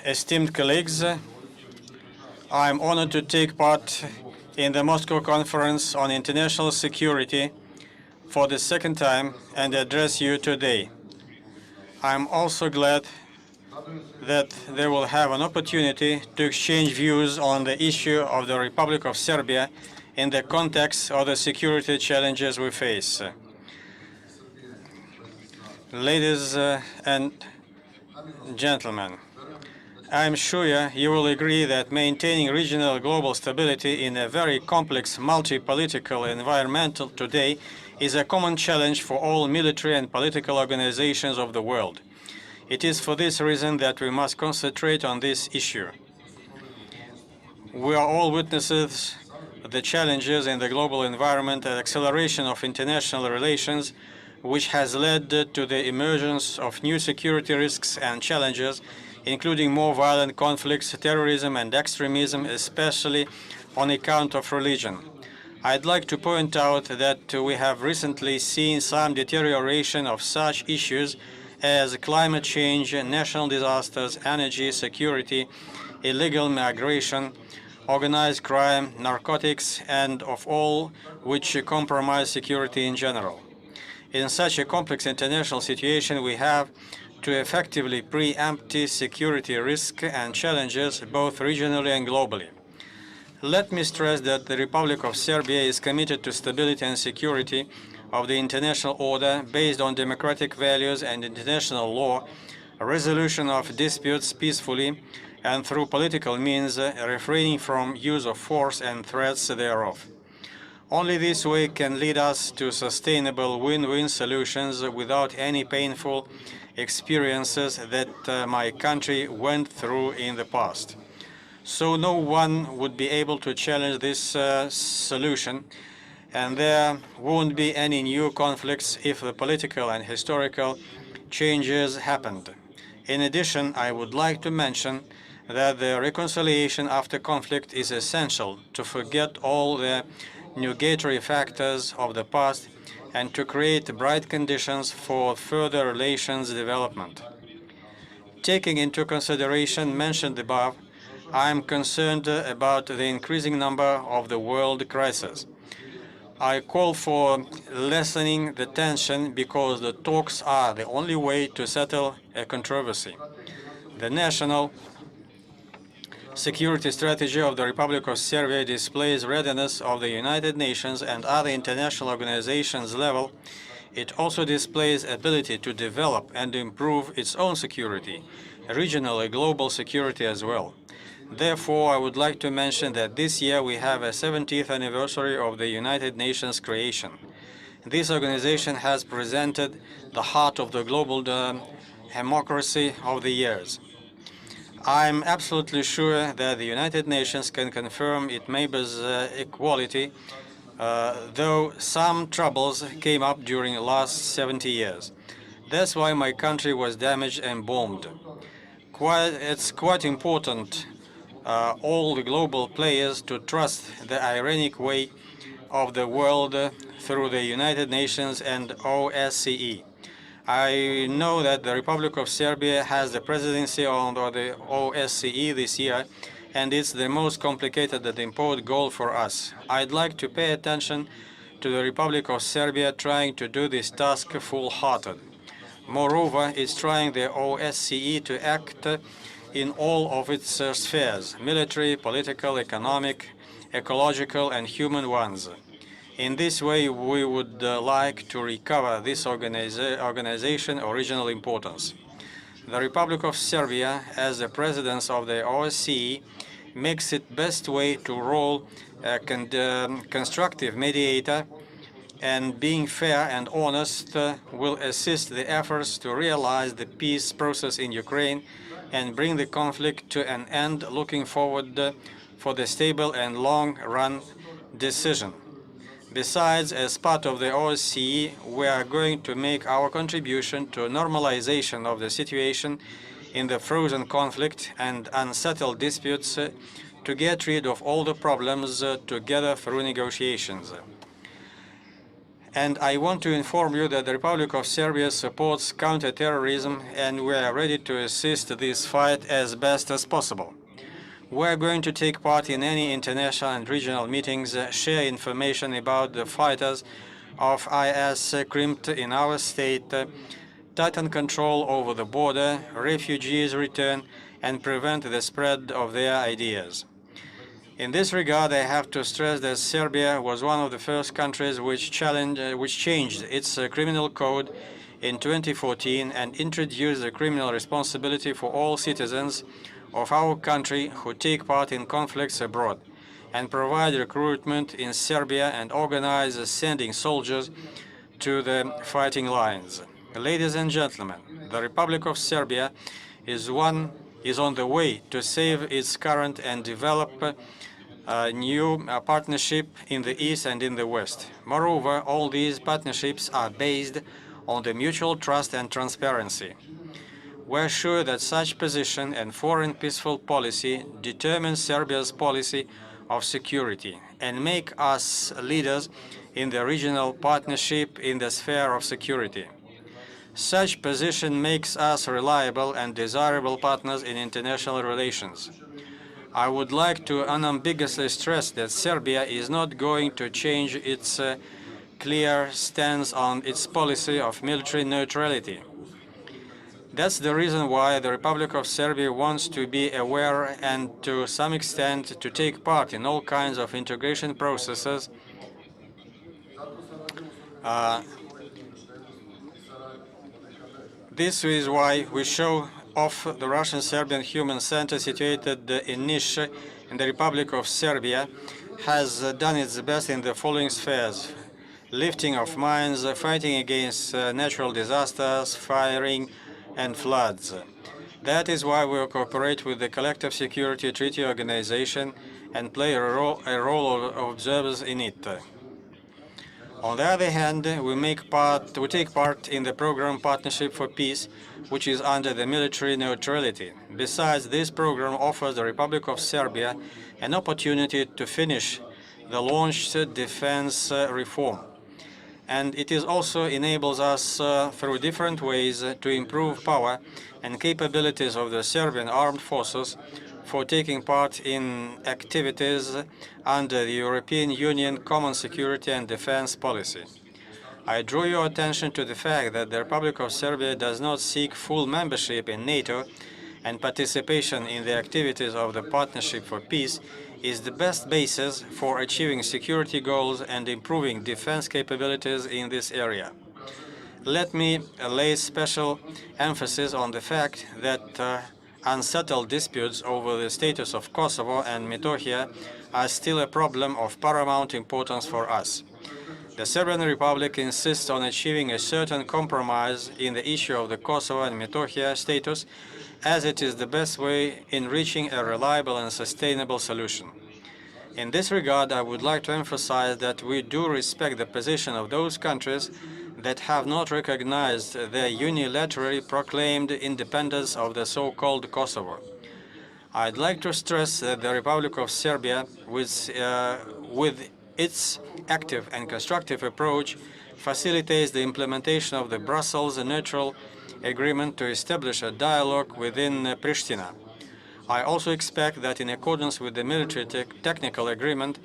Esteemed colleagues, I am honored to take part in the Moscow Conference on International Security for the second time and address you today. I am also glad that they will have an opportunity to exchange views on the issue of the Republic of Serbia in the context of the security challenges we face. Ladies and gentlemen, I am sure you will agree that maintaining regional global stability in a very complex multi-political environment today is a common challenge for all military and political organizations of the world. It is for this reason that we must concentrate on this issue. We are all witnesses of the challenges in the global environment and acceleration of international relations, which has led to the emergence of new security risks and challenges, including more violent conflicts, terrorism, and extremism, especially on account of religion. I'd like to point out that we have recently seen some deterioration of such issues as climate change, national disasters, energy security, illegal migration, organized crime, narcotics, and of all which compromise security in general. In such a complex international situation, we have to effectively preempt security risks and challenges both regionally and globally. Let me stress that the Republic of Serbia is committed to stability and security of the international order based on democratic values and international law, resolution of disputes peacefully and through political means, refraining from use of force and threats thereof. Only this way can lead us to sustainable win-win solutions without any painful experiences that my country went through in the past. So no one would be able to challenge this solution, and there won't be any new conflicts if the political and historical changes happened. In addition, I would like to mention that the reconciliation after conflict is essential to forget all the negatory factors of the past and to create bright conditions for further relations development. Taking into consideration mentioned above, I am concerned about the increasing number of the world crises. I call for lessening the tension because the talks are the only way to settle a controversy. The national security strategy of the Republic of Serbia displays readiness of the United Nations and other international organizations level. It also displays ability to develop and improve its own security, regional and global security as well. Therefore, I would like to mention that this year we have a 70th anniversary of the United Nations creation. This organization has presented the heart of the global democracy of the years. I'm absolutely sure that the United Nations can confirm its members' equality, though some troubles came up during the last 70 years. That's why my country was damaged and bombed. It's quite important all the global players to trust the ironic way of the world through the United Nations and OSCE. I know that the Republic of Serbia has the presidency of the OSCE this year, and it's the most complicated and important goal for us. I'd like to pay attention to the Republic of Serbia trying to do this task full-hearted. Moreover, it's trying the OSCE to act in all of its spheres, military, political, economic, ecological, and human ones. In this way, we would like to recover this organization's original importance. The Republic of Serbia, as the president of the OSCE, makes its best way to role a constructive mediator, and being fair and honest will assist the efforts to realize the peace process in Ukraine and bring the conflict to an end, looking forward for the stable and long-run decision. Besides, as part of the OSCE, we are going to make our contribution to normalization of the situation in the frozen conflict and unsettled disputes to get rid of all the problems together through negotiations. And I want to inform you that the Republic of Serbia supports counter-terrorism, and we are ready to assist this fight as best as possible. We are going to take part in any international and regional meetings, share information about the fighters of IS crimped in our state, tighten control over the border, refugees return, and prevent the spread of their ideas. In this regard, I have to stress that Serbia was one of the first countries which changed its criminal code in 2014 and introduced a criminal responsibility for all citizens of our country who take part in conflicts abroad, and provide recruitment in Serbia and organize sending soldiers to the fighting lines. Ladies and gentlemen, the Republic of Serbia is on the way to save its current and develop a new partnership in the East and in the West. Moreover, all these partnerships are based on the mutual trust and transparency. We're sure that such position and foreign peaceful policy determine Serbia's policy of security and make us leaders in the regional partnership in the sphere of security. Such position makes us reliable and desirable partners in international relations. I would like to unambiguously stress that Serbia is not going to change its clear stance on its policy of military neutrality. That's the reason why the Republic of Serbia wants to be aware and, to some extent, to take part in all kinds of integration processes This is why we show off the Russian-Serbian Human Center situated in Niš in the Republic of Serbia has done its best in the following spheres: lifting of mines, fighting against natural disasters, firing, and floods. That is why we cooperate with the Collective Security Treaty Organization and play a role of observers in it. On the other hand, we take part in the program Partnership for Peace, which is under the military neutrality. Besides, this program offers the Republic of Serbia an opportunity to finish the launched defense reform. And it also enables us through different ways to improve power and capabilities of the Serbian armed forces for taking part in activities under the European Union Common Security and Defense Policy. I draw your attention to the fact that the Republic of Serbia does not seek full membership in NATO, and participation in the activities of the Partnership for Peace is the best basis for achieving security goals and improving defense capabilities in this area. Let me lay special emphasis on the fact that unsettled disputes over the status of Kosovo and Metohija are still a problem of paramount importance for us. The Serbian Republic insists on achieving a certain compromise in the issue of the Kosovo and Metohija status, as it is the best way in reaching a reliable and sustainable solution. In this regard, I would like to emphasize that we do respect the position of those countries that have not recognized the unilaterally proclaimed independence of the so-called Kosovo. I'd like to stress that the Republic of Serbia, with its active and constructive approach, facilitates the implementation of the Brussels Neutral Agreement to establish a dialogue within Pristina. I also expect that, in accordance with the military technical agreement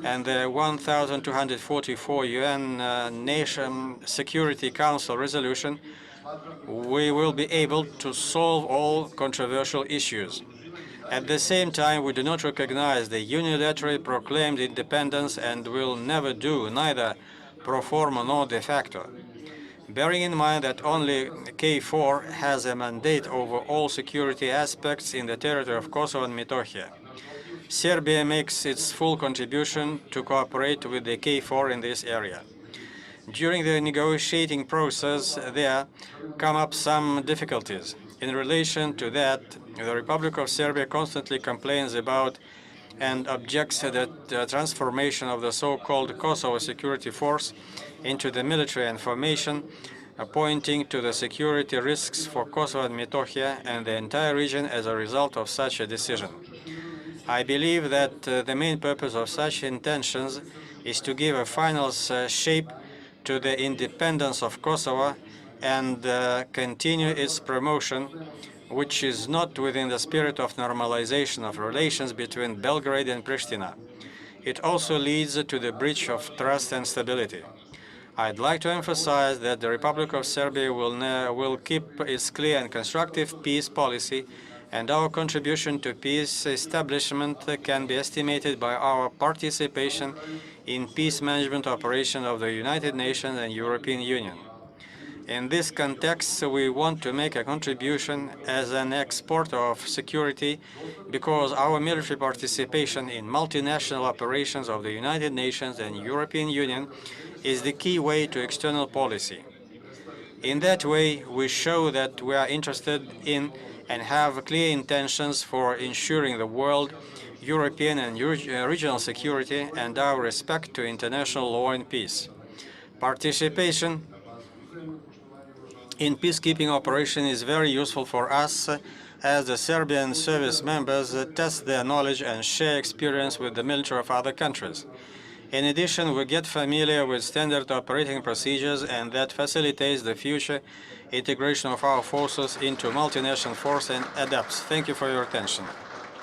and the 1244 UN Nation Security Council resolution, we will be able to solve all controversial issues. At the same time, we do not recognize the unilaterally proclaimed independence and will never do, neither pro forma nor de facto. Bearing in mind that only KFOR has a mandate over all security aspects in the territory of Kosovo and Metohija, Serbia makes its full contribution to cooperate with the KFOR in this area. During the negotiating process, there come up some difficulties. In relation to that, the Republic of Serbia constantly complains about and objects to the transformation of the so-called Kosovo Security Force into the military and formation, pointing to the security risks for Kosovo and Metohija and the entire region as a result of such a decision. I believe that the main purpose of such intentions is to give a final shape to the independence of Kosovo and continue its promotion, which is not within the spirit of normalization of relations between Belgrade and Pristina. It also leads to the breach of trust and stability. I'd like to emphasize that the Republic of Serbia will keep its clear and constructive peace policy, and our contribution to peace establishment can be estimated by our participation in peace management operations of the United Nations and European Union. In this context, we want to make a contribution as an exporter of security because our military participation in multinational operations of the United Nations and European Union is the key way to external policy. In that way, we show that we are interested in and have clear intentions for ensuring the world, European and regional security, and our respect to international law and peace. Participation in peacekeeping operation is very useful for us as the Serbian service members test their knowledge and share experience with the military of other countries. In addition, we get familiar with standard operating procedures, and that facilitates the future integration of our forces into multinational force and adapts. Thank you for your attention.